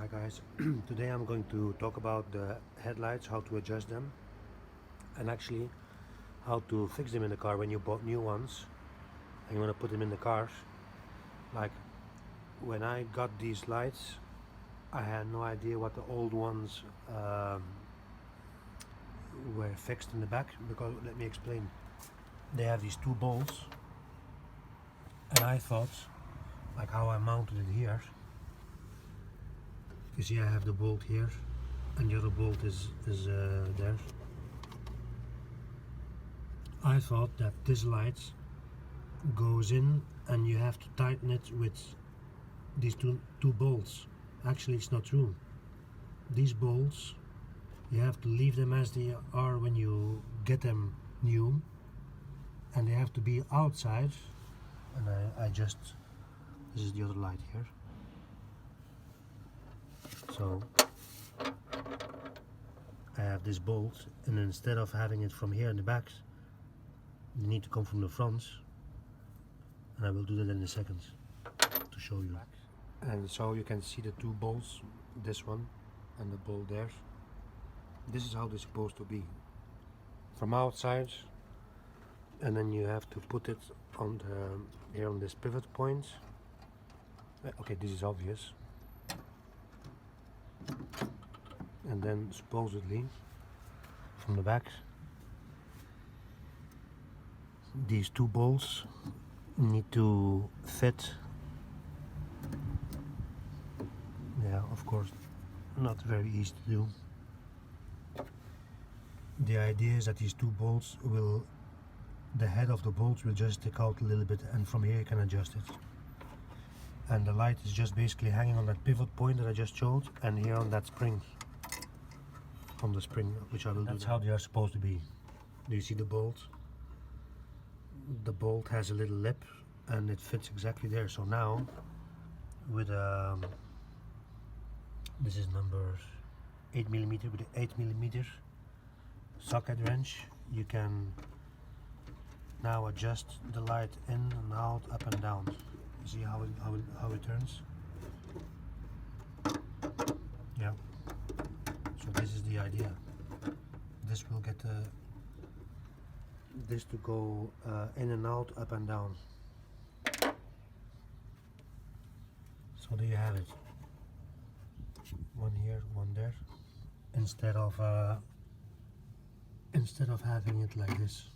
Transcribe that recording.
Hi guys, today I'm going to talk about the headlights, how to adjust them, and actually how to fix them in the car when you bought new ones and you want to put them in the cars. Like when I got these lights, I had no idea what the old ones were fixed in the back, because let me explain. They have these two bolts, and I thought, like how I mounted it here, you see I have the bolt here and the other bolt is there. I thought that this light goes in and you have to tighten it with these two bolts. Actually, it's not true. These bolts, you have to leave them as they are when you get them new, and they have to be outside. And this is the other light here. So I have this bolt, and instead of having it from here in the back, you need to come from the front, and I will do that in a second to show you. And so you can see the two bolts, this one and the bolt there. This is how they're supposed to be, from outside, and then you have to put it on here on this pivot point. Okay, this is obvious. And then supposedly from the back, these two bolts need to fit. Yeah, of course, not very easy to do. The idea is that these two bolts will, the head of the bolts will just stick out a little bit, and from here you can adjust it. And the light is just basically hanging on that pivot point that I just showed, and here on that spring, on the spring, which I will do. That's how they are supposed to be. Do you see the bolt? The bolt has a little lip and it fits exactly there. So now with this is number 8mm, with the 8mm socket wrench, you can now adjust the light in and out, up and down. You see how it turns? Yeah. So this is the idea. This will get this to go in and out, up and down. So there you have it. One here, one there. Instead of having it like this.